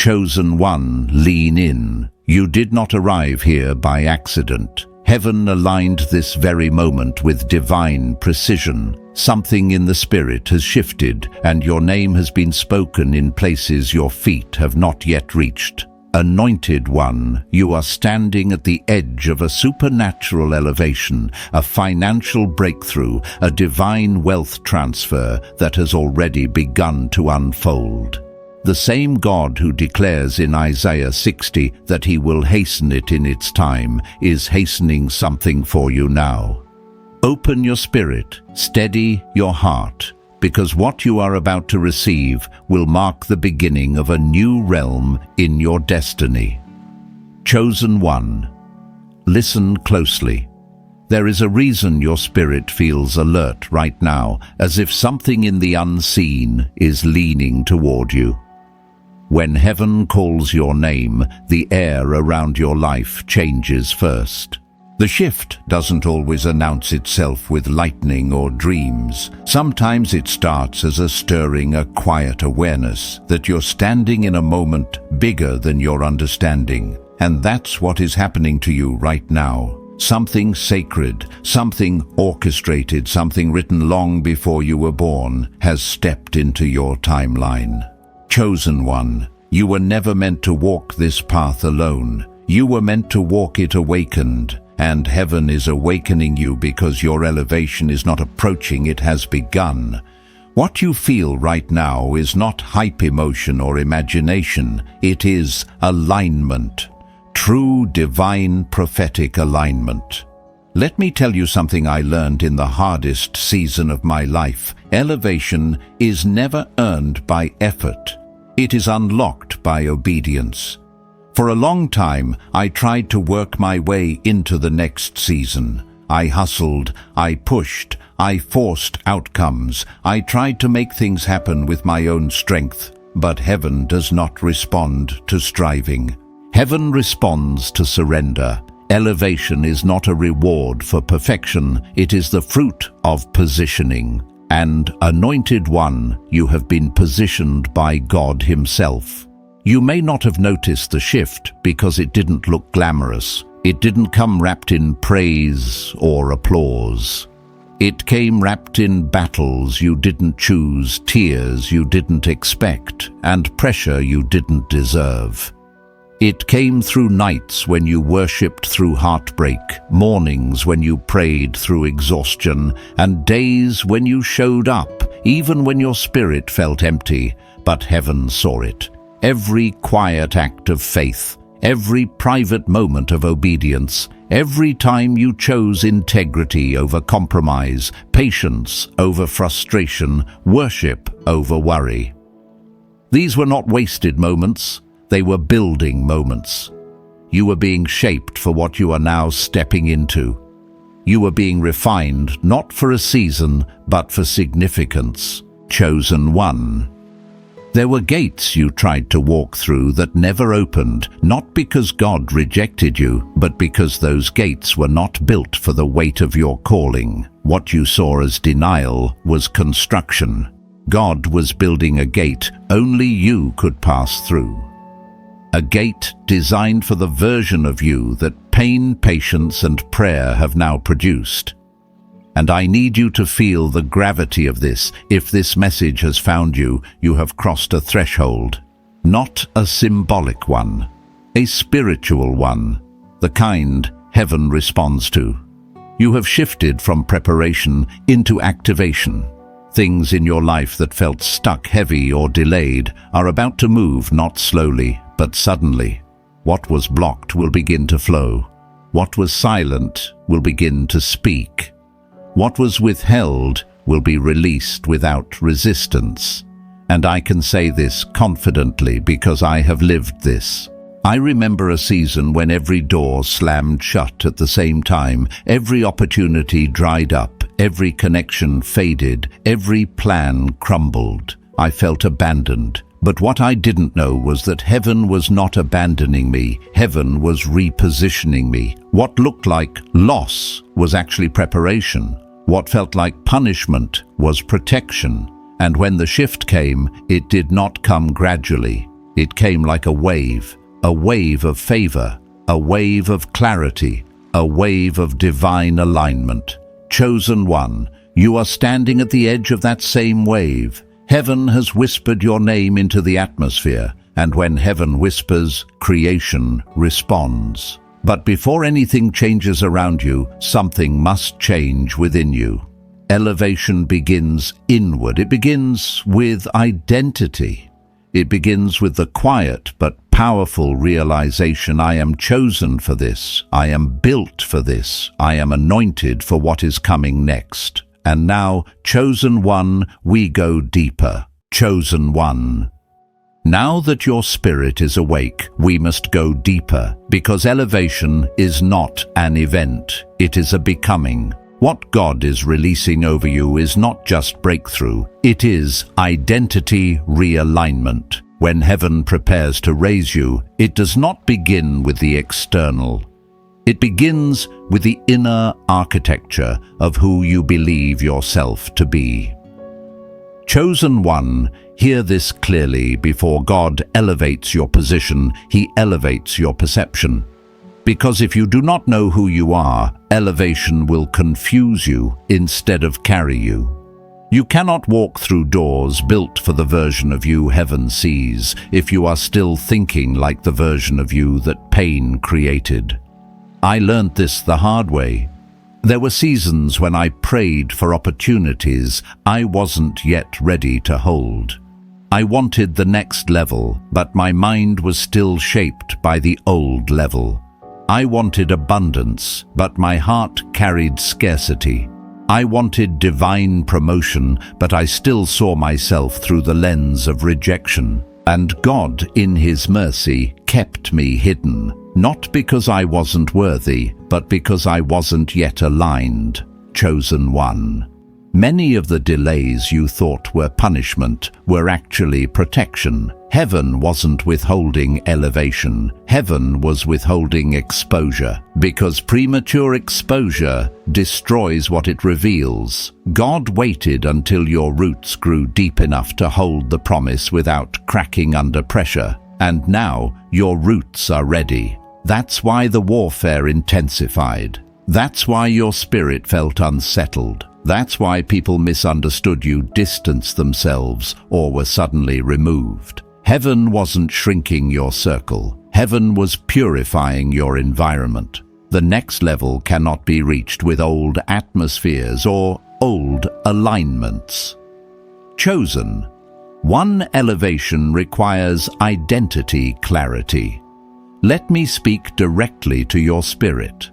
Chosen one, lean in. You did not arrive here by accident. Heaven aligned this very moment with divine precision. Something in the spirit has shifted, and your name has been spoken in places your feet have not yet reached. Anointed one, you are standing at the edge of a supernatural elevation, a financial breakthrough, a divine wealth transfer that has already begun to unfold. The same God who declares in Isaiah 60 that he will hasten it in its time is hastening something for you now. Open your spirit, steady your heart, because what you are about to receive will mark the beginning of a new realm in your destiny. Chosen one, listen closely. There is a reason your spirit feels alert right now, as if something in the unseen is leaning toward you. When heaven calls your name, the air around your life changes first. The shift doesn't always announce itself with lightning or dreams. Sometimes it starts as a stirring, a quiet awareness that you're standing in a moment bigger than your understanding. And that's what is happening to you right now. Something sacred, something orchestrated, something written long before you were born has stepped into your timeline. Chosen one, you were never meant to walk this path alone. You were meant to walk it awakened, and heaven is awakening you because your elevation is not approaching, it has begun. What you feel right now is not hype emotion or imagination, it is alignment. True divine prophetic alignment. Let me tell you something I learned in the hardest season of my life. Elevation is never earned by effort. It is unlocked by obedience. For a long time, I tried to work my way into the next season. I hustled, I pushed, I forced outcomes. I tried to make things happen with my own strength. But heaven does not respond to striving. Heaven responds to surrender. Elevation is not a reward for perfection, it is the fruit of positioning. And, anointed one, you have been positioned by God himself. You may not have noticed the shift because it didn't look glamorous. It didn't come wrapped in praise or applause. It came wrapped in battles you didn't choose, tears you didn't expect, and pressure you didn't deserve. It came through nights when you worshipped through heartbreak, mornings when you prayed through exhaustion, and days when you showed up, even when your spirit felt empty, but heaven saw it. Every quiet act of faith, every private moment of obedience, every time you chose integrity over compromise, patience over frustration, worship over worry. These were not wasted moments. They were building moments. You were being shaped for what you are now stepping into. You were being refined not for a season, but for significance. Chosen one. There were gates you tried to walk through that never opened, not because God rejected you, but because those gates were not built for the weight of your calling. What you saw as denial was construction. God was building a gate only you could pass through. A gate designed for the version of you that pain, patience, and prayer have now produced. And I need you to feel the gravity of this. If this message has found you, you have crossed a threshold. Not a symbolic one, a spiritual one, the kind heaven responds to. You have shifted from preparation into activation. Things in your life that felt stuck, heavy, or delayed are about to move, not slowly, but suddenly. What was blocked will begin to flow. What was silent will begin to speak. What was withheld will be released without resistance. And I can say this confidently because I have lived this. I remember a season when every door slammed shut at the same time, every opportunity dried up, every connection faded, every plan crumbled. I felt abandoned. But what I didn't know was that heaven was not abandoning me. Heaven was repositioning me. What looked like loss was actually preparation. What felt like punishment was protection. And when the shift came, it did not come gradually. It came like a wave of favor, a wave of clarity, a wave of divine alignment. Chosen one, you are standing at the edge of that same wave. Heaven has whispered your name into the atmosphere, and when heaven whispers, creation responds. But before anything changes around you, something must change within you. Elevation begins inward. It begins with identity. It begins with the quiet but powerful realization, I am chosen for this, I am built for this, I am anointed for what is coming next. And now, chosen one, we go deeper. Chosen one. Now that your spirit is awake, we must go deeper, because elevation is not an event, it is a becoming. What God is releasing over you is not just breakthrough, it is identity realignment. When heaven prepares to raise you, it does not begin with the external. It begins with the inner architecture of who you believe yourself to be. Chosen one, hear this clearly. Before God elevates your position, He elevates your perception. Because if you do not know who you are, elevation will confuse you instead of carry you. You cannot walk through doors built for the version of you heaven sees if you are still thinking like the version of you that pain created. I learned this the hard way. There were seasons when I prayed for opportunities I wasn't yet ready to hold. I wanted the next level, but my mind was still shaped by the old level. I wanted abundance, but my heart carried scarcity. I wanted divine promotion, but I still saw myself through the lens of rejection. And God, in His mercy, kept me hidden, not because I wasn't worthy, but because I wasn't yet aligned. Chosen one. Many of the delays you thought were punishment were actually protection. Heaven wasn't withholding elevation. Heaven was withholding exposure, because premature exposure destroys what it reveals. God waited until your roots grew deep enough to hold the promise without cracking under pressure. And now your roots are ready. That's why the warfare intensified. That's why your spirit felt unsettled. That's why people misunderstood you, distanced themselves, or were suddenly removed. Heaven wasn't shrinking your circle. Heaven was purifying your environment. The next level cannot be reached with old atmospheres or old alignments. Chosen. One elevation requires identity clarity. Let me speak directly to your spirit.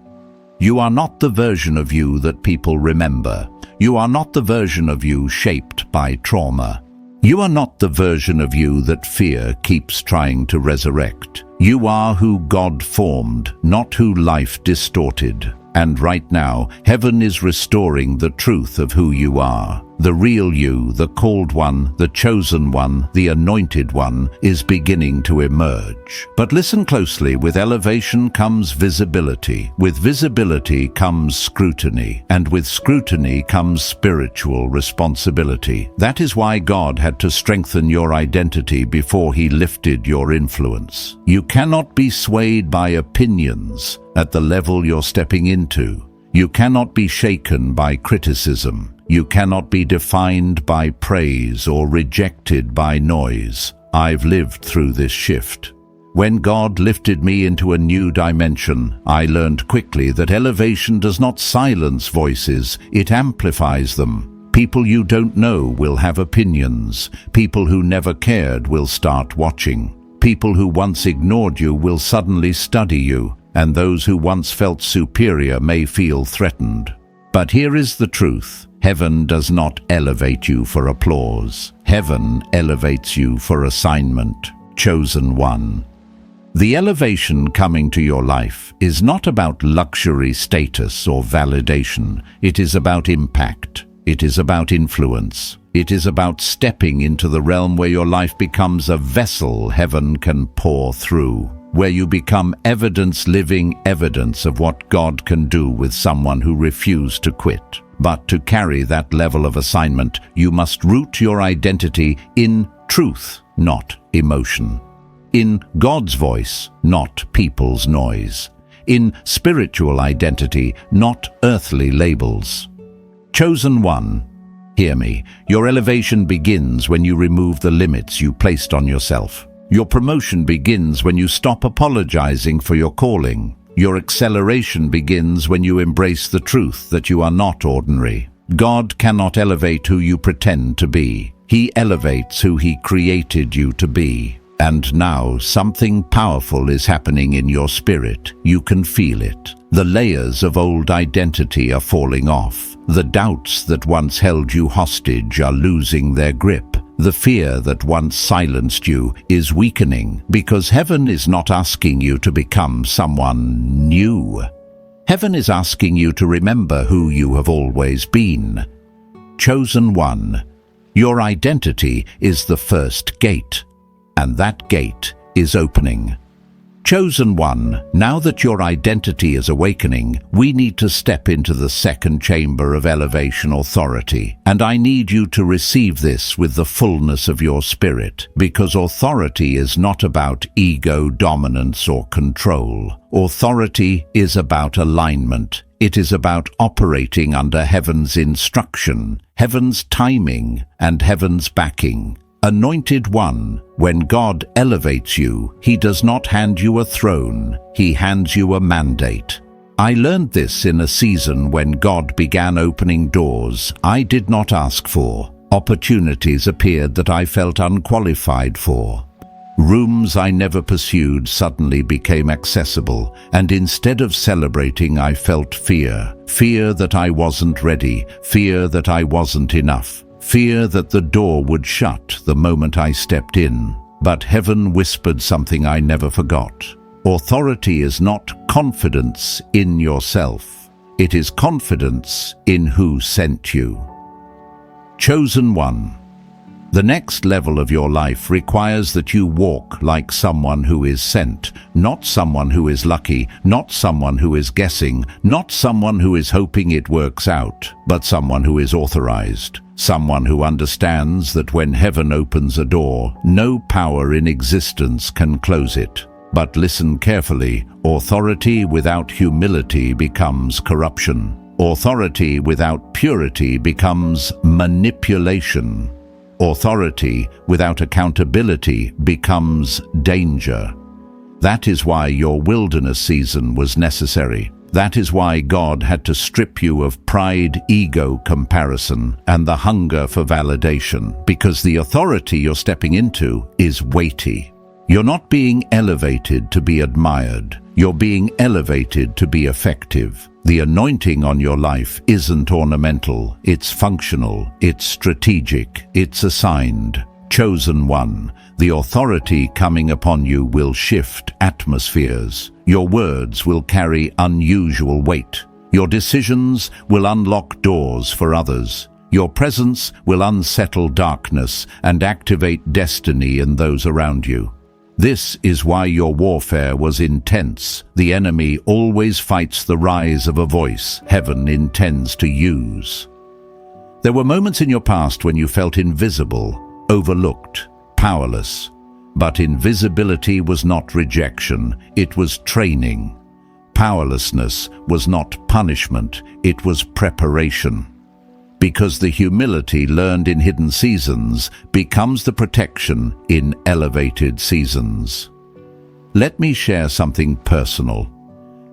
You are not the version of you that people remember. You are not the version of you shaped by trauma. You are not the version of you that fear keeps trying to resurrect. You are who God formed, not who life distorted. And right now, heaven is restoring the truth of who you are. The real you, the called one, the chosen one, the anointed one, is beginning to emerge. But listen closely, with elevation comes visibility. With visibility comes scrutiny. And with scrutiny comes spiritual responsibility. That is why God had to strengthen your identity before He lifted your influence. You cannot be swayed by opinions at the level you're stepping into. You cannot be shaken by criticism. You cannot be defined by praise or rejected by noise. I've lived through this shift. When God lifted me into a new dimension, I learned quickly that elevation does not silence voices, it amplifies them. People you don't know will have opinions. People who never cared will start watching. People who once ignored you will suddenly study you, and those who once felt superior may feel threatened. But here is the truth. Heaven does not elevate you for applause. Heaven elevates you for assignment. Chosen one. The elevation coming to your life is not about luxury, status, or validation. It is about impact. It is about influence. It is about stepping into the realm where your life becomes a vessel heaven can pour through, where you become evidence, living evidence of what God can do with someone who refused to quit. But to carry that level of assignment, you must root your identity in truth, not emotion. in God's voice, not people's noise, in spiritual identity, not earthly labels. Chosen one, hear me, your elevation begins when you remove the limits you placed on yourself. Your promotion begins when you stop apologizing for your calling. Your acceleration begins when you embrace the truth that you are not ordinary. God cannot elevate who you pretend to be. He elevates who He created you to be. And now something powerful is happening in your spirit. You can feel it. The layers of old identity are falling off. The doubts that once held you hostage are losing their grip. The fear that once silenced you is weakening, because heaven is not asking you to become someone new. Heaven is asking you to remember who you have always been. Chosen one, your identity is the first gate, and that gate is opening. Chosen one, now that your identity is awakening, we need to step into the second chamber of elevation authority. And I need you to receive this with the fullness of your spirit, because authority is not about ego, dominance, or control. Authority is about alignment. It is about operating under heaven's instruction, heaven's timing, and heaven's backing. Anointed one, when God elevates you, He does not hand you a throne, He hands you a mandate. I learned this in a season when God began opening doors I did not ask for. Opportunities appeared that I felt unqualified for. Rooms I never pursued suddenly became accessible, and instead of celebrating, I felt fear. Fear that I wasn't ready, fear that I wasn't enough. Fear that the door would shut the moment I stepped in. But heaven whispered something I never forgot. Authority is not confidence in yourself. It is confidence in who sent you. Chosen one. The next level of your life requires that you walk like someone who is sent, not someone who is lucky, not someone who is guessing, not someone who is hoping it works out, but someone who is authorized. Someone who understands that when heaven opens a door, no power in existence can close it. But listen carefully, authority without humility becomes corruption. Authority without purity becomes manipulation. Authority without accountability becomes danger. That is why your wilderness season was necessary. That is why God had to strip you of pride, ego, comparison, and the hunger for validation, because the authority you're stepping into is weighty. You're not being elevated to be admired. You're being elevated to be effective. The anointing on your life isn't ornamental, it's functional, it's strategic, it's assigned. Chosen one, the authority coming upon you will shift atmospheres. Your words will carry unusual weight. Your decisions will unlock doors for others. Your presence will unsettle darkness and activate destiny in those around you. This is why your warfare was intense. The enemy always fights the rise of a voice heaven intends to use. There were moments in your past when you felt invisible, overlooked, powerless. But invisibility was not rejection, it was training. Powerlessness was not punishment, it was preparation. Because the humility learned in hidden seasons becomes the protection in elevated seasons. Let me share something personal.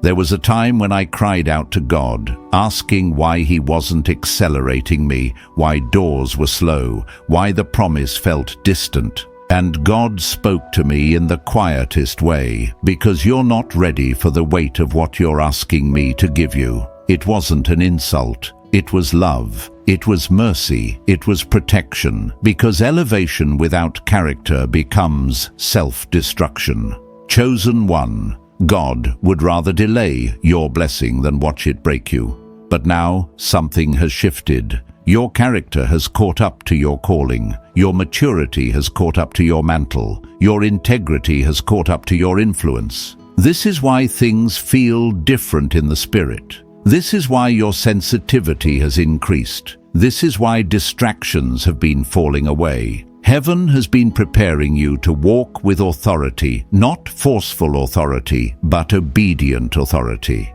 There was a time when I cried out to God, asking why He wasn't accelerating me, why doors were slow, why the promise felt distant. And God spoke to me in the quietest way, because you're not ready for the weight of what you're asking me to give you. It wasn't an insult. It was love, it was mercy, it was protection, because elevation without character becomes self-destruction. Chosen one, God would rather delay your blessing than watch it break you. But now something has shifted. Your character has caught up to your calling, your maturity has caught up to your mantle, your integrity has caught up to your influence. This is why things feel different in the spirit. This is why your sensitivity has increased. This is why distractions have been falling away. Heaven has been preparing you to walk with authority, not forceful authority, but obedient authority.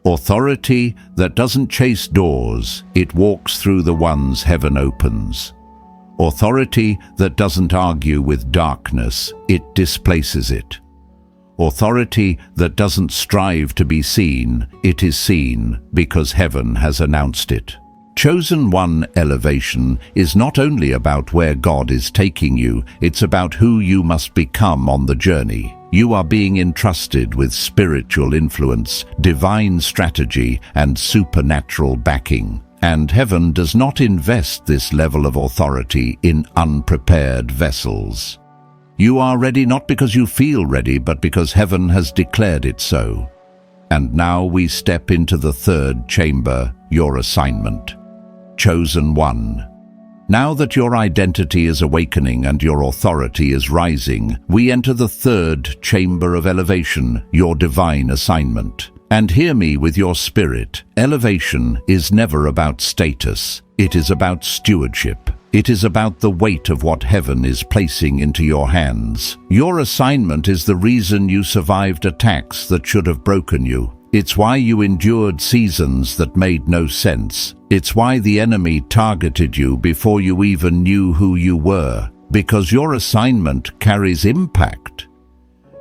Authority that doesn't chase doors, it walks through the ones heaven opens. Authority that doesn't argue with darkness, it displaces it. Authority that doesn't strive to be seen, it is seen because heaven has announced it. Chosen One elevation is not only about where God is taking you, it's about who you must become on the journey. You are being entrusted with spiritual influence, divine strategy, and supernatural backing. And heaven does not invest this level of authority in unprepared vessels. You are ready not because you feel ready, but because heaven has declared it so. And now we step into the third chamber, your assignment. Chosen One. Now that your identity is awakening and your authority is rising, we enter the third chamber of elevation, your divine assignment. And hear me with your spirit. Elevation is never about status. It is about stewardship. It is about the weight of what heaven is placing into your hands. Your assignment is the reason you survived attacks that should have broken you. It's why you endured seasons that made no sense. It's why the enemy targeted you before you even knew who you were. Because your assignment carries impact.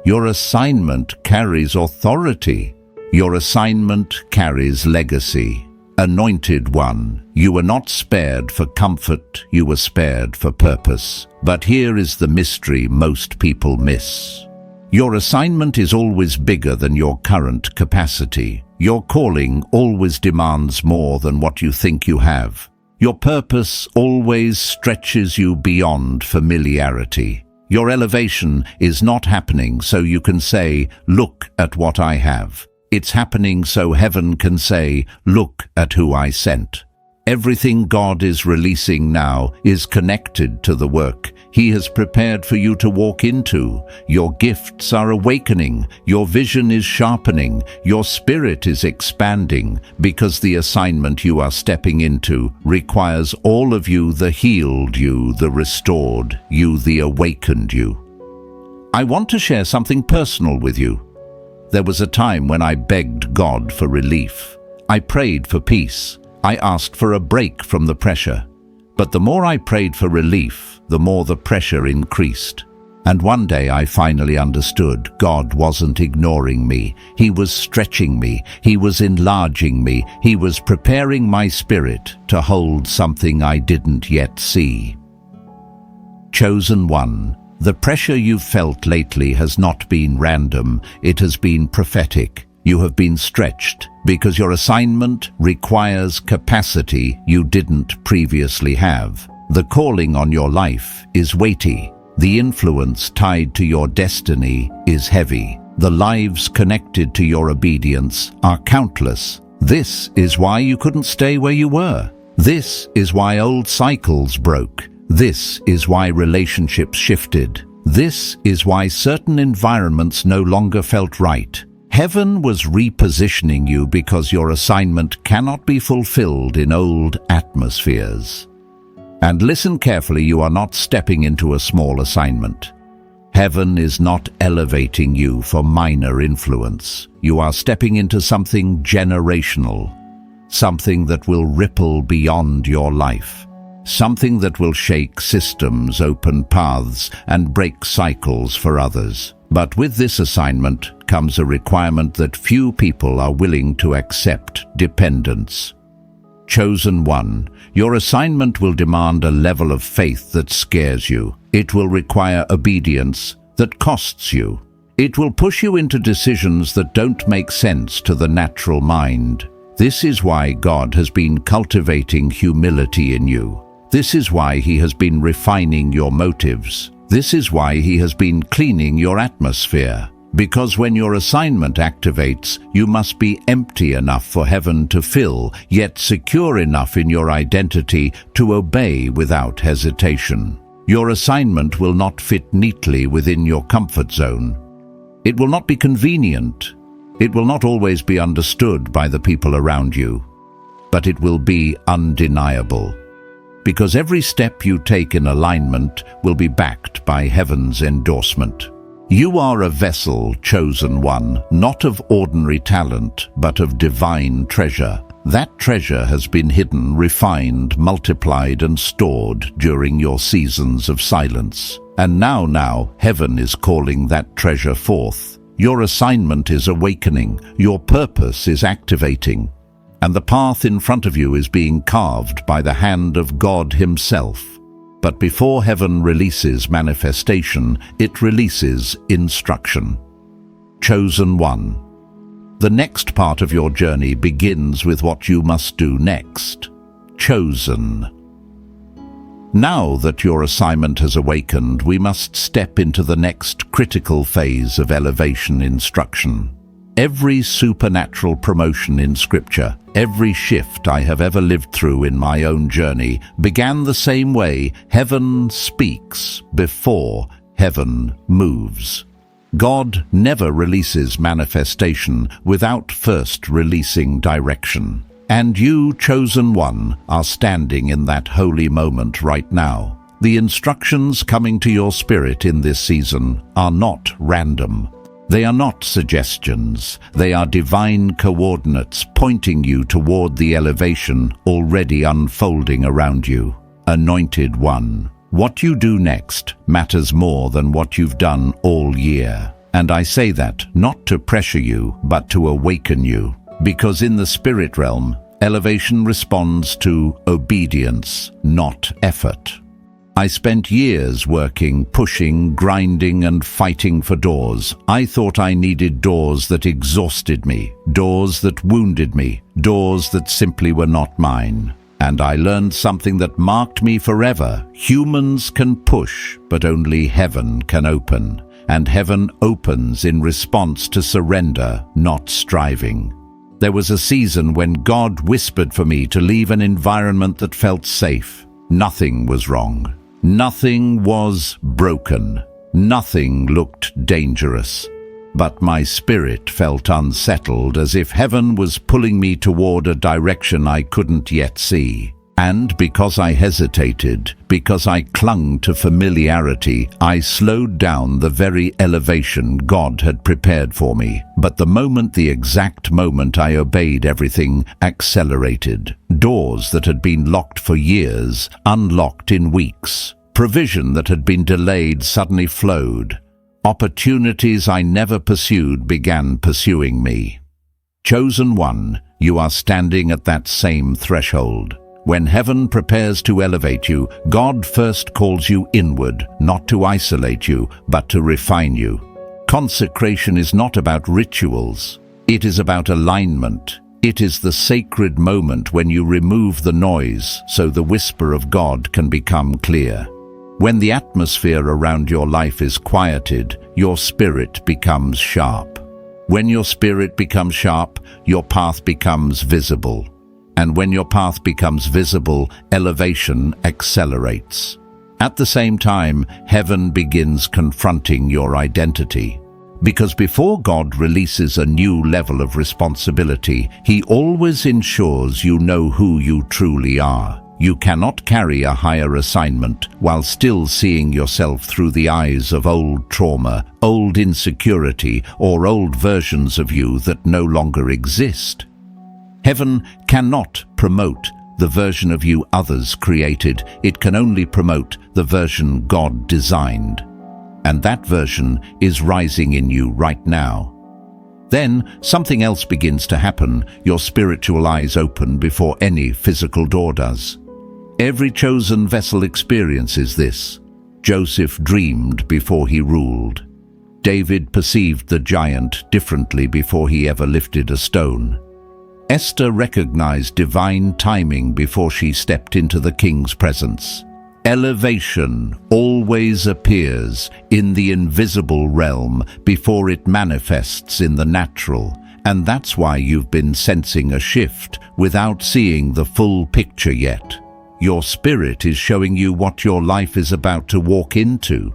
Your assignment carries authority. Your assignment carries legacy. Anointed One, you were not spared for comfort, you were spared for purpose. But here is the mystery most people miss. Your assignment is always bigger than your current capacity. Your calling always demands more than what you think you have. Your purpose always stretches you beyond familiarity. Your elevation is not happening so you can say, "Look at what I have." It's happening so heaven can say, "Look at who I sent." Everything God is releasing now is connected to the work He has prepared for you to walk into. Your gifts are awakening, your vision is sharpening, your spirit is expanding, because the assignment you are stepping into requires all of you, the healed you, the restored you, the awakened you. I want to share something personal with you. There was a time when I begged God for relief. I prayed for peace. I asked for a break from the pressure. But the more I prayed for relief, the more the pressure increased. And one day I finally understood God wasn't ignoring me. He was stretching me. He was enlarging me. He was preparing my spirit to hold something I didn't yet see. Chosen One, the pressure you've felt lately has not been random. It has been prophetic. You have been stretched because your assignment requires capacity you didn't previously have. The calling on your life is weighty. The influence tied to your destiny is heavy. The lives connected to your obedience are countless. This is why you couldn't stay where you were. This is why old cycles broke. This is why relationships shifted. This is why certain environments no longer felt right. Heaven was repositioning you because your assignment cannot be fulfilled in old atmospheres. And listen carefully, you are not stepping into a small assignment. Heaven is not elevating you for minor influence. You are stepping into something generational, something that will ripple beyond your life, something that will shake systems, open paths, and break cycles for others. But with this assignment comes a requirement that few people are willing to accept: dependence. Chosen One, your assignment will demand a level of faith that scares you. It will require obedience that costs you. It will push you into decisions that don't make sense to the natural mind. This is why God has been cultivating humility in you. This is why He has been refining your motives. This is why He has been cleaning your atmosphere. Because when your assignment activates, you must be empty enough for heaven to fill, yet secure enough in your identity to obey without hesitation. Your assignment will not fit neatly within your comfort zone. It will not be convenient. It will not always be understood by the people around you. But it will be undeniable. because every step you take in alignment will be backed by heaven's endorsement. You are a vessel, chosen one, not of ordinary talent, but of divine treasure. That treasure has been hidden, refined, multiplied, and stored during your seasons of silence. And now, heaven is calling that treasure forth. Your assignment is awakening, your purpose is activating, and the path in front of you is being carved by the hand of God Himself. But before heaven releases manifestation, it releases instruction. Chosen one. The next part of your journey begins with what you must do next. Chosen. Now that your assignment has awakened, we must step into the next critical phase of elevation instruction. Every supernatural promotion in Scripture, every shift I have ever lived through in my own journey, began the same way. Heaven speaks before heaven moves. God never releases manifestation without first releasing direction. And you, chosen one, are standing in that holy moment right now. The instructions coming to your spirit in this season are not random. They are not suggestions. They are divine coordinates pointing you toward the elevation already unfolding around you. Anointed one. What you do next matters more than what you've done all year. And I say that not to pressure you, but to awaken you. Because in the spirit realm, elevation responds to obedience, not effort. I spent years working, pushing, grinding, and fighting for doors. I thought I needed doors that exhausted me, doors that wounded me, doors that simply were not mine. And I learned something that marked me forever. Humans can push, but only heaven can open. And heaven opens in response to surrender, not striving. There was a season when God whispered for me to leave an environment that felt safe. Nothing was wrong. Nothing was broken. Nothing looked dangerous. But my spirit felt unsettled, as if heaven was pulling me toward a direction I couldn't yet see. And because I hesitated, because I clung to familiarity, I slowed down the very elevation God had prepared for me. But the exact moment I obeyed, everything accelerated. Doors that had been locked for years unlocked in weeks. Provision that had been delayed suddenly flowed. Opportunities I never pursued began pursuing me. Chosen one, you are standing at that same threshold. When heaven prepares to elevate you, God first calls you inward, not to isolate you, but to refine you. Consecration is not about rituals. It is about alignment. It is the sacred moment when you remove the noise so the whisper of God can become clear. When the atmosphere around your life is quieted, your spirit becomes sharp. When your spirit becomes sharp, your path becomes visible. And when your path becomes visible, elevation accelerates. At the same time, heaven begins confronting your identity. Because before God releases a new level of responsibility, He always ensures you know who you truly are. You cannot carry a higher assignment while still seeing yourself through the eyes of old trauma, old insecurity, or old versions of you that no longer exist. Heaven cannot promote the version of you others created. It can only promote the version God designed. And that version is rising in you right now. Then something else begins to happen. Your spiritual eyes open before any physical door does. Every chosen vessel experiences this. Joseph dreamed before he ruled. David perceived the giant differently before he ever lifted a stone. Esther recognized divine timing before she stepped into the king's presence. Elevation always appears in the invisible realm before it manifests in the natural, and that's why you've been sensing a shift without seeing the full picture yet. Your spirit is showing you what your life is about to walk into.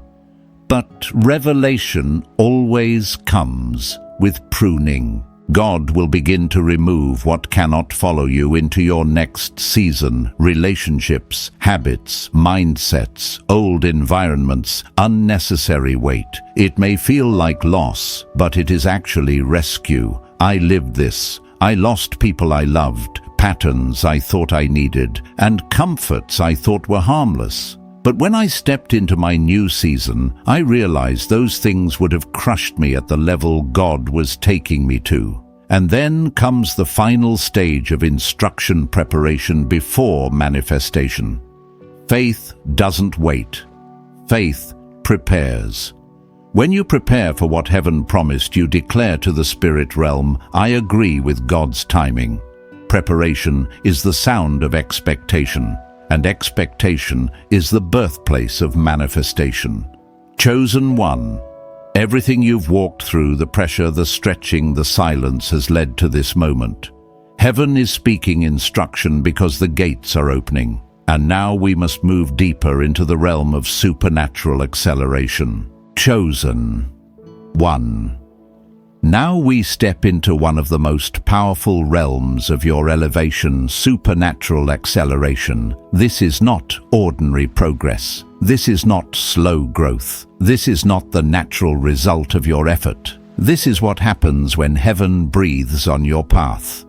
But revelation always comes with pruning. God will begin to remove what cannot follow you into your next season: relationships, habits, mindsets, old environments, unnecessary weight. It may feel like loss, but it is actually rescue. I lived this. I lost people I loved, patterns I thought I needed, and comforts I thought were harmless. But when I stepped into my new season, I realized those things would have crushed me at the level God was taking me to. And then comes the final stage of instruction preparation before manifestation. Faith doesn't wait. Faith prepares. When you prepare for what heaven promised, you declare to the spirit realm, "I agree with God's timing." Preparation is the sound of expectation, and expectation is the birthplace of manifestation. Chosen one. Everything you've walked through, the pressure, the stretching, the silence, has led to this moment. Heaven is speaking instruction because the gates are opening. And now we must move deeper into the realm of supernatural acceleration. Chosen one. Now we step into one of the most powerful realms of your elevation: supernatural acceleration. This is not ordinary progress. This is not slow growth. This is not the natural result of your effort. This is what happens when heaven breathes on your path.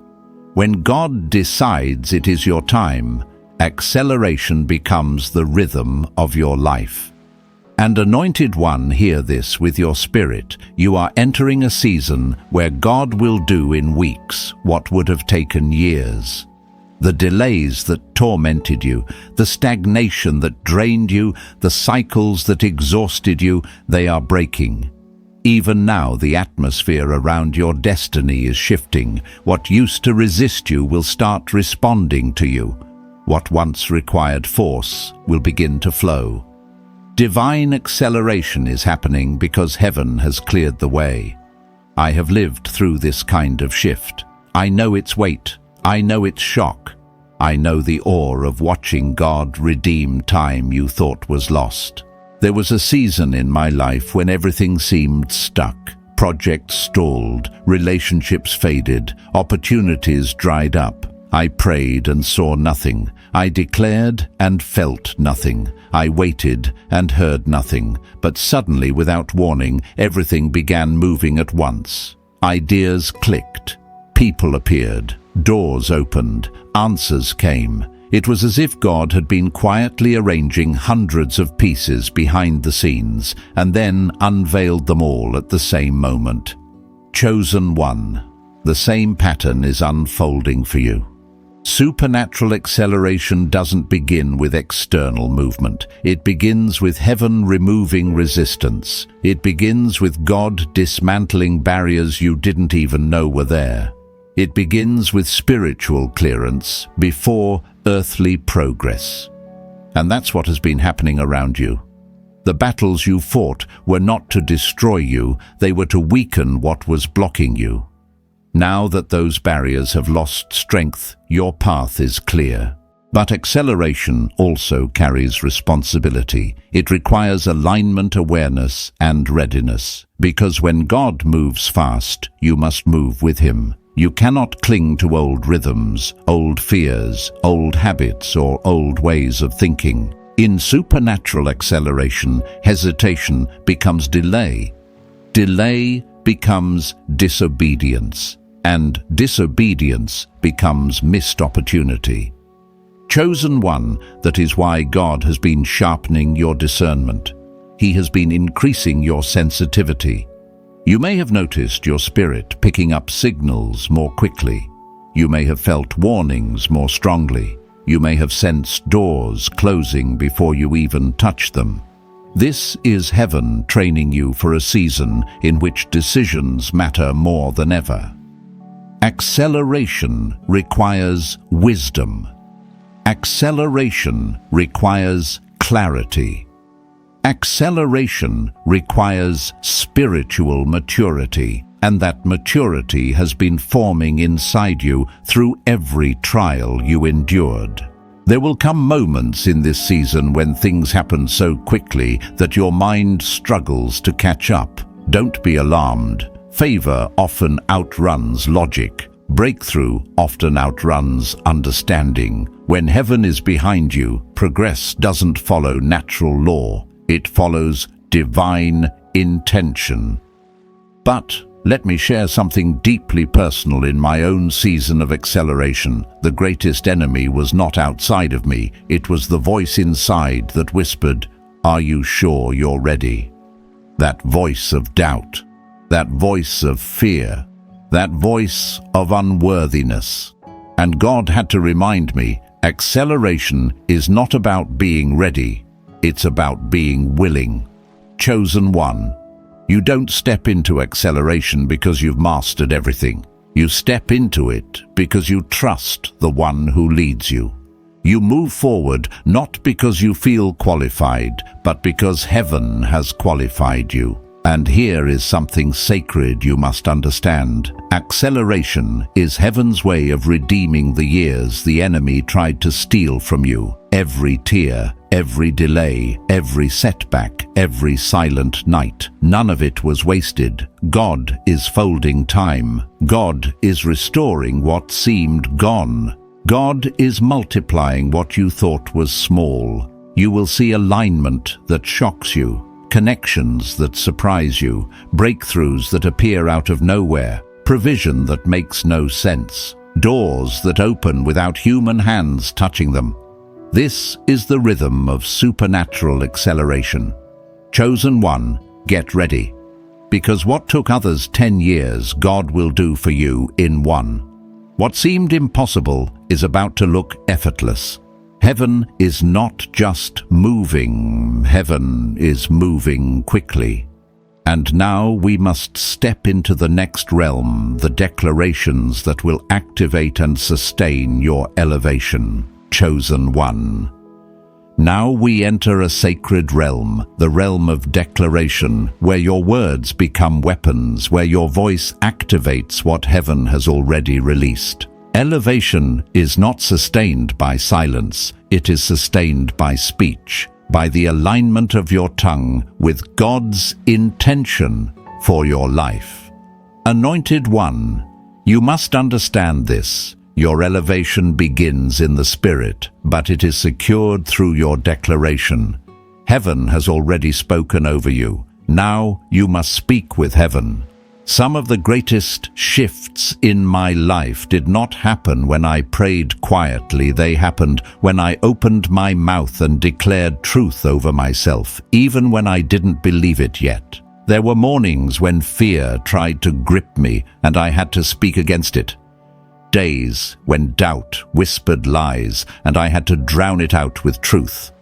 When God decides it is your time, acceleration becomes the rhythm of your life. And anointed one, hear this with your spirit. You are entering a season where God will do in weeks what would have taken years. The delays that tormented you, the stagnation that drained you, the cycles that exhausted you, they are breaking. Even now, the atmosphere around your destiny is shifting. What used to resist you will start responding to you. What once required force will begin to flow. Divine acceleration is happening because heaven has cleared the way. I have lived through this kind of shift. I know its weight. I know its shock. I know the awe of watching God redeem time you thought was lost. There was a season in my life when everything seemed stuck. Projects stalled, relationships faded, opportunities dried up. I prayed and saw nothing. I declared and felt nothing. I waited and heard nothing. But suddenly, without warning, everything began moving at once. Ideas clicked. People appeared. Doors opened. Answers came. It was as if God had been quietly arranging hundreds of pieces behind the scenes and then unveiled them all at the same moment. Chosen one. The same pattern is unfolding for you. Supernatural acceleration doesn't begin with external movement. It begins with heaven removing resistance. It begins with God dismantling barriers you didn't even know were there. It begins with spiritual clearance before earthly progress. And that's what has been happening around you. The battles you fought were not to destroy you, they were to weaken what was blocking you. Now that those barriers have lost strength, your path is clear. But acceleration also carries responsibility. It requires alignment, awareness, and readiness. Because when God moves fast, you must move with Him. You cannot cling to old rhythms, old fears, old habits, or old ways of thinking. In supernatural acceleration, hesitation becomes delay. Delay becomes disobedience. And disobedience becomes missed opportunity. Chosen one, that is why God has been sharpening your discernment. He has been increasing your sensitivity. You may have noticed your spirit picking up signals more quickly. You may have felt warnings more strongly. You may have sensed doors closing before you even touch them. This is heaven training you for a season in which decisions matter more than ever. Acceleration requires wisdom. Acceleration requires clarity. Acceleration requires spiritual maturity, and that maturity has been forming inside you through every trial you endured. There will come moments in this season when things happen so quickly that your mind struggles to catch up. Don't be alarmed. Favor often outruns logic. Breakthrough often outruns understanding. When heaven is behind you, progress doesn't follow natural law. It follows divine intention. But let me share something deeply personal. In my own season of acceleration, the greatest enemy was not outside of me. It was the voice inside that whispered, "Are you sure you're ready?" That voice of doubt, that voice of fear, that voice of unworthiness. And God had to remind me, acceleration is not about being ready, it's about being willing. Chosen one. You don't step into acceleration because you've mastered everything. You step into it because you trust the one who leads you. You move forward not because you feel qualified, but because heaven has qualified you. And here is something sacred you must understand. Acceleration is heaven's way of redeeming the years the enemy tried to steal from you. Every tear, every delay, every setback, every silent night. None of it was wasted. God is folding time. God is restoring what seemed gone. God is multiplying what you thought was small. You will see alignment that shocks you, connections that surprise you, breakthroughs that appear out of nowhere, provision that makes no sense, doors that open without human hands touching them. This is the rhythm of supernatural acceleration. Chosen one, get ready. Because what took others 10 years, God will do for you in one. What seemed impossible is about to look effortless. Heaven is not just moving, heaven is moving quickly. And now we must step into the next realm, the declarations that will activate and sustain your elevation. Chosen one. Now we enter a sacred realm, the realm of declaration, where your words become weapons, where your voice activates what heaven has already released. Elevation is not sustained by silence, it is sustained by speech, by the alignment of your tongue with God's intention for your life. Anointed one, you must understand this. Your elevation begins in the Spirit, but it is secured through your declaration. Heaven has already spoken over you. Now you must speak with heaven. Some of the greatest shifts in my life did not happen when I prayed quietly. They happened when I opened my mouth and declared truth over myself, even when I didn't believe it yet. There were mornings when fear tried to grip me and I had to speak against it. Days when doubt whispered lies and I had to drown it out with truth.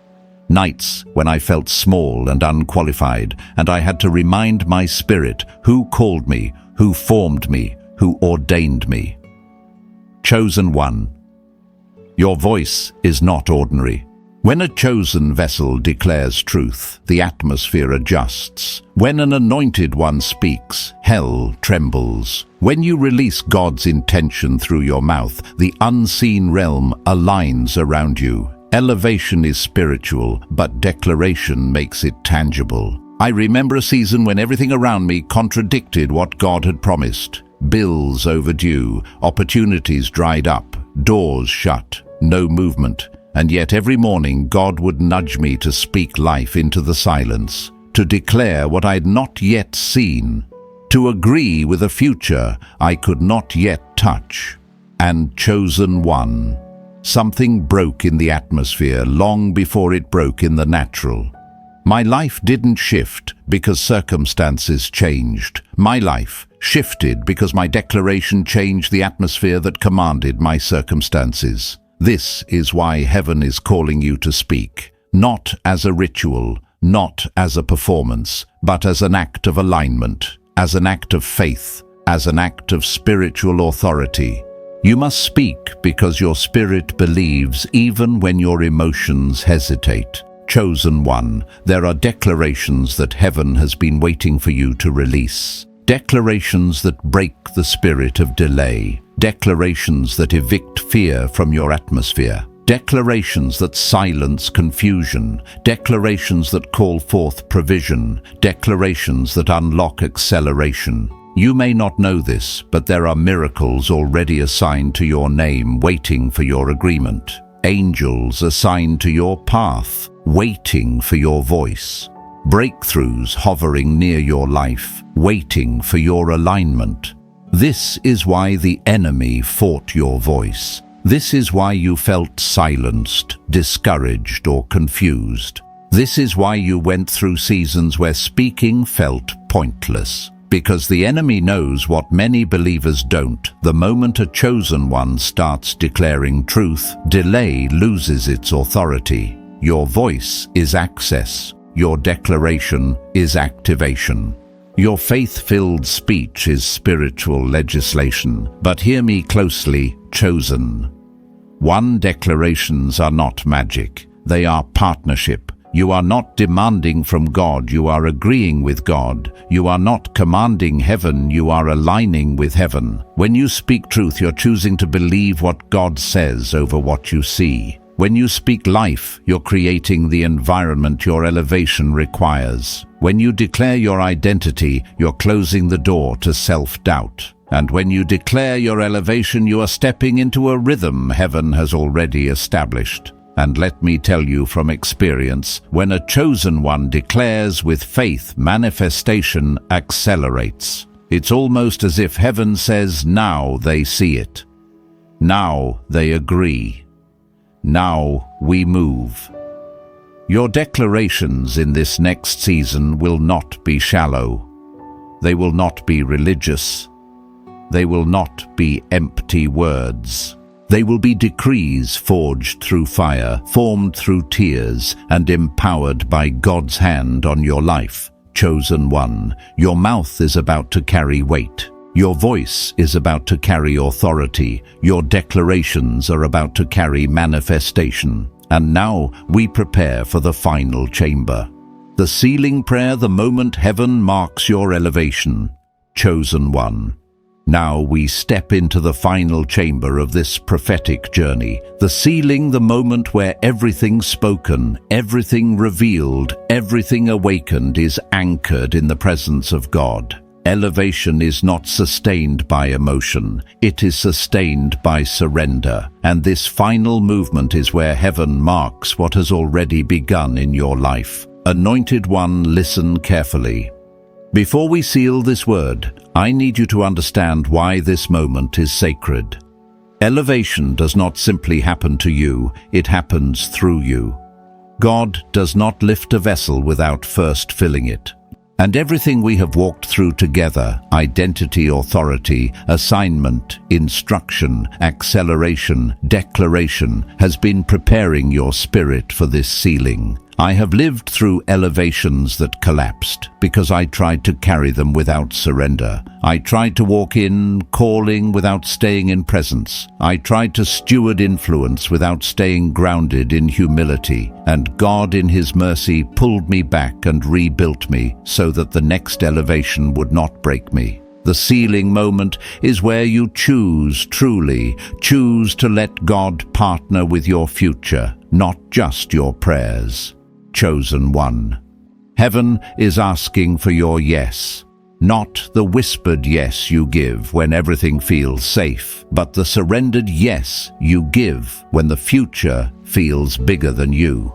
Nights when I felt small and unqualified and I had to remind my spirit who called me, who formed me, who ordained me. Chosen one. Your voice is not ordinary. When a chosen vessel declares truth, the atmosphere adjusts. When an anointed one speaks, hell trembles. When you release God's intention through your mouth, the unseen realm aligns around you. Elevation is spiritual, but declaration makes it tangible. I remember a season when everything around me contradicted what God had promised. Bills overdue, opportunities dried up, doors shut, no movement. And yet every morning God would nudge me to speak life into the silence, to declare what I had not yet seen, to agree with a future I could not yet touch. And chosen one. Something broke in the atmosphere long before it broke in the natural. My life didn't shift because circumstances changed. My life shifted because my declaration changed the atmosphere that commanded my circumstances. This is why heaven is calling you to speak, not as a ritual, not as a performance, but as an act of alignment, as an act of faith, as an act of spiritual authority. You must speak because your spirit believes even when your emotions hesitate. Chosen one, there are declarations that heaven has been waiting for you to release. Declarations that break the spirit of delay. Declarations that evict fear from your atmosphere. Declarations that silence confusion. Declarations that call forth provision. Declarations that unlock acceleration. You may not know this, but there are miracles already assigned to your name, waiting for your agreement. Angels assigned to your path, waiting for your voice. Breakthroughs hovering near your life, waiting for your alignment. This is why the enemy fought your voice. This is why you felt silenced, discouraged, or confused. This is why you went through seasons where speaking felt pointless. Because the enemy knows what many believers don't. The moment a chosen one starts declaring truth, delay loses its authority. Your voice is access. Your declaration is activation. Your faith-filled speech is spiritual legislation. But hear me closely, chosen. One declarations are not magic. They are partnership. You are not demanding from God, you are agreeing with God. You are not commanding heaven, you are aligning with heaven. When you speak truth, you're choosing to believe what God says over what you see. When you speak life, you're creating the environment your elevation requires. When you declare your identity, you're closing the door to self-doubt. And when you declare your elevation, you are stepping into a rhythm heaven has already established. And let me tell you from experience, when a chosen one declares with faith, manifestation accelerates. It's almost as if heaven says, now they see it. Now they agree. Now we move. Your declarations in this next season will not be shallow. They will not be religious. They will not be empty words. They will be decrees forged through fire, formed through tears, and empowered by God's hand on your life. Chosen one, your mouth is about to carry weight. Your voice is about to carry authority. Your declarations are about to carry manifestation. And now we prepare for the final chamber. The sealing prayer, the moment heaven marks your elevation. Chosen one. Now we step into the final chamber of this prophetic journey. The sealing, the moment where everything spoken, everything revealed, everything awakened is anchored in the presence of God. Elevation is not sustained by emotion, it is sustained by surrender. And this final movement is where heaven marks what has already begun in your life. Anointed one, listen carefully. Before we seal this word, I need you to understand why this moment is sacred. Elevation does not simply happen to you, it happens through you. God does not lift a vessel without first filling it. And everything we have walked through together, identity, authority, assignment, instruction, acceleration, declaration, has been preparing your spirit for this sealing. I have lived through elevations that collapsed because I tried to carry them without surrender. I tried to walk in calling without staying in presence. I tried to steward influence without staying grounded in humility. And God in His mercy pulled me back and rebuilt me so that the next elevation would not break me. The sealing moment is where you truly choose to let God partner with your future, not just your prayers. Chosen one. Heaven is asking for your yes, not the whispered yes you give when everything feels safe, but the surrendered yes you give when the future feels bigger than you.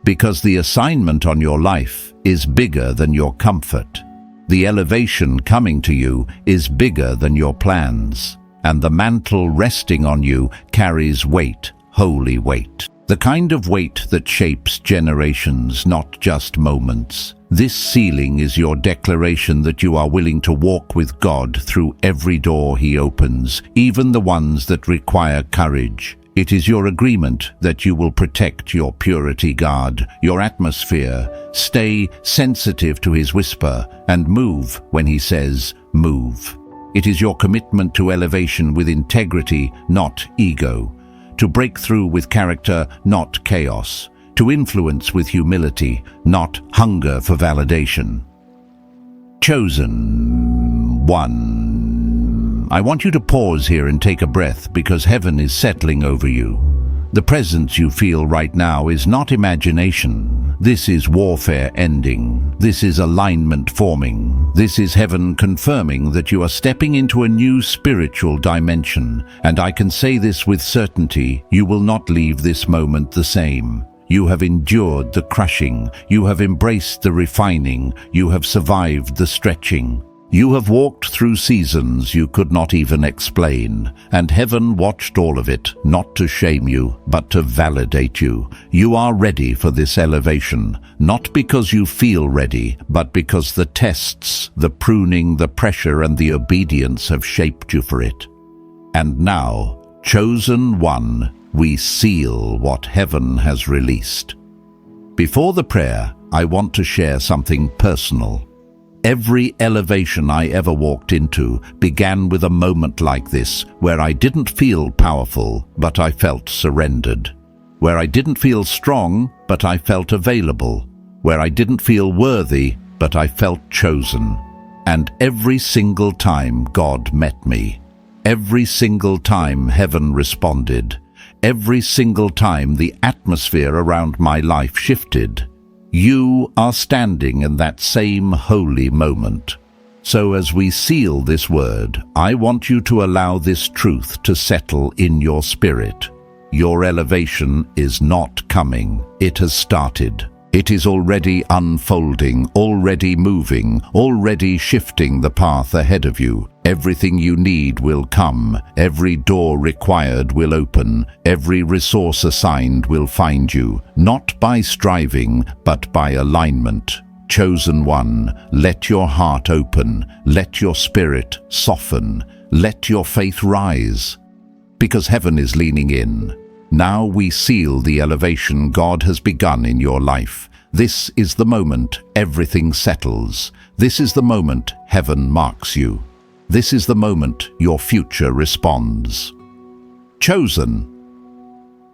Because the assignment on your life is bigger than your comfort. The elevation coming to you is bigger than your plans, and the mantle resting on you carries weight, holy weight. The kind of weight that shapes generations, not just moments. This sealing is your declaration that you are willing to walk with God through every door He opens, even the ones that require courage. It is your agreement that you will protect your purity guard, your atmosphere, stay sensitive to His whisper, and move when He says, move. It is your commitment to elevation with integrity, not ego. To break through with character, not chaos. To influence with humility, not hunger for validation. Chosen one. I want you to pause here and take a breath because heaven is settling over you. The presence you feel right now is not imagination. This is warfare ending. This is alignment forming. This is heaven confirming that you are stepping into a new spiritual dimension. And I can say this with certainty, you will not leave this moment the same. You have endured the crushing. You have embraced the refining. You have survived the stretching. You have walked through seasons you could not even explain, and heaven watched all of it, not to shame you, but to validate you. You are ready for this elevation, not because you feel ready, but because the tests, the pruning, the pressure, and the obedience have shaped you for it. And now, chosen one, we seal what heaven has released. Before the prayer, I want to share something personal. Every elevation I ever walked into began with a moment like this, where I didn't feel powerful, but I felt surrendered. Where I didn't feel strong, but I felt available. Where I didn't feel worthy, but I felt chosen. And every single time God met me. Every single time heaven responded. Every single time the atmosphere around my life shifted. You are standing in that same holy moment. So as we seal this word, I want you to allow this truth to settle in your spirit. Your elevation is not coming. It has started. It is already unfolding, already moving, already shifting the path ahead of you. Everything you need will come. Every door required will open. Every resource assigned will find you, not by striving, but by alignment. Chosen one, let your heart open. Let your spirit soften. Let your faith rise. Because heaven is leaning in. Now we seal the elevation God has begun in your life. This is the moment everything settles. This is the moment heaven marks you. This is the moment your future responds. Chosen.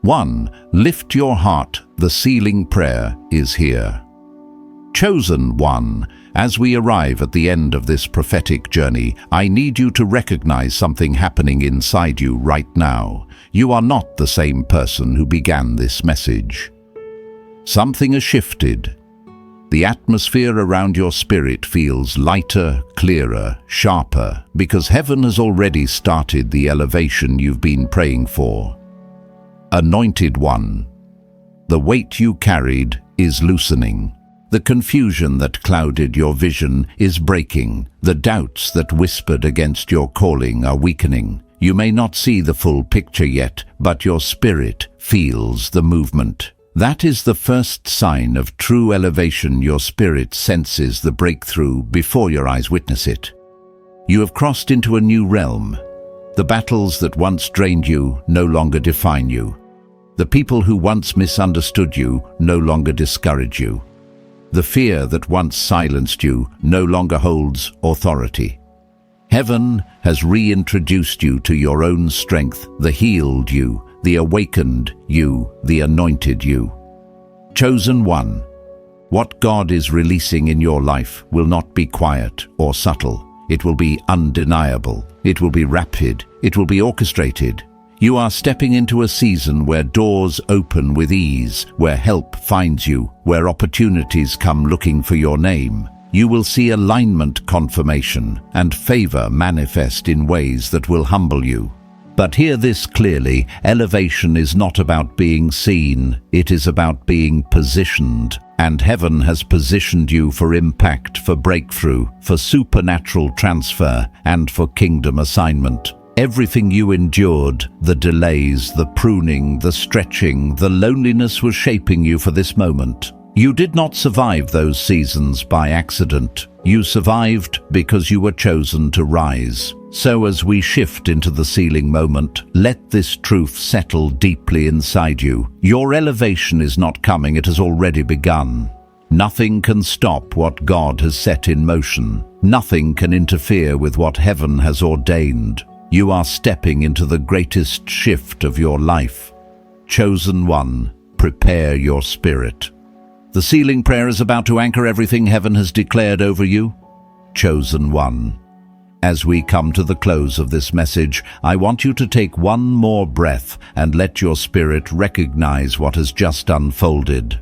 1. Lift your heart. The sealing prayer is here. Chosen one, as we arrive at the end of this prophetic journey, I need you to recognize something happening inside you right now. You are not the same person who began this message. Something has shifted. The atmosphere around your spirit feels lighter, clearer, sharper, because heaven has already started the elevation you've been praying for. Anointed one. The weight you carried is loosening. The confusion that clouded your vision is breaking. The doubts that whispered against your calling are weakening. You may not see the full picture yet, but your spirit feels the movement. That is the first sign of true elevation. Your spirit senses the breakthrough before your eyes witness it. You have crossed into a new realm. The battles that once drained you no longer define you. The people who once misunderstood you no longer discourage you. The fear that once silenced you no longer holds authority. Heaven has reintroduced you to your own strength, the healed you, the awakened you, the anointed you. Chosen one, what God is releasing in your life will not be quiet or subtle. It will be undeniable. It will be rapid. It will be orchestrated. You are stepping into a season where doors open with ease, where help finds you, where opportunities come looking for your name. You will see alignment confirmation and favor manifest in ways that will humble you. But hear this clearly, elevation is not about being seen, it is about being positioned. And heaven has positioned you for impact, for breakthrough, for supernatural transfer, and for kingdom assignment. Everything you endured, the delays, the pruning, the stretching, the loneliness was shaping you for this moment. You did not survive those seasons by accident. You survived because you were chosen to rise. So as we shift into the sealing moment, let this truth settle deeply inside you. Your elevation is not coming, it has already begun. Nothing can stop what God has set in motion. Nothing can interfere with what heaven has ordained. You are stepping into the greatest shift of your life. Chosen one, prepare your spirit. The sealing prayer is about to anchor everything heaven has declared over you. Chosen one. As we come to the close of this message, I want you to take one more breath and let your spirit recognize what has just unfolded.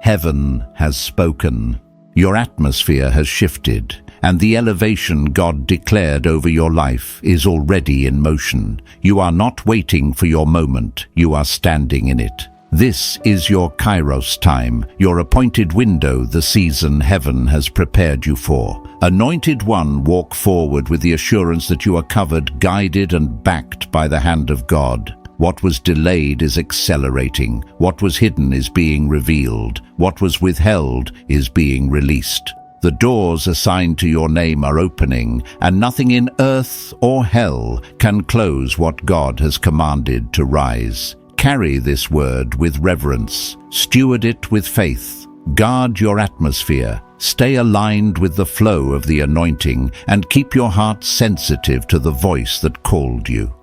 Heaven has spoken. Your atmosphere has shifted, and the elevation God declared over your life is already in motion. You are not waiting for your moment, you are standing in it. This is your Kairos time, your appointed window, the season heaven has prepared you for. Anointed one, walk forward with the assurance that you are covered, guided, and backed by the hand of God. What was delayed is accelerating. What was hidden is being revealed. What was withheld is being released. The doors assigned to your name are opening, and nothing in earth or hell can close what God has commanded to rise. Carry this word with reverence. Steward it with faith. Guard your atmosphere. Stay aligned with the flow of the anointing, and keep your heart sensitive to the voice that called you.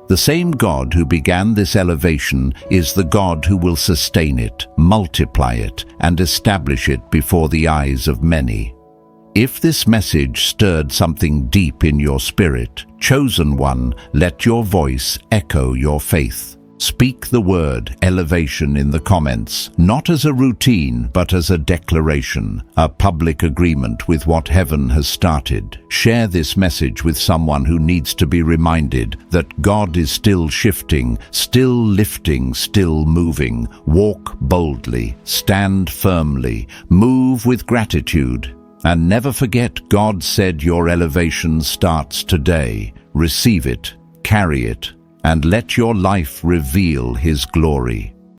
The same God who began this elevation is the God who will sustain it, multiply it, and establish it before the eyes of many. If this message stirred something deep in your spirit, chosen one, let your voice echo your faith. Speak the word elevation in the comments, not as a routine, but as a declaration, a public agreement with what heaven has started. Share this message with someone who needs to be reminded that God is still shifting, still lifting, still moving. Walk boldly, stand firmly, move with gratitude, and never forget God said your elevation starts today. Receive it, carry it, and let your life reveal His glory.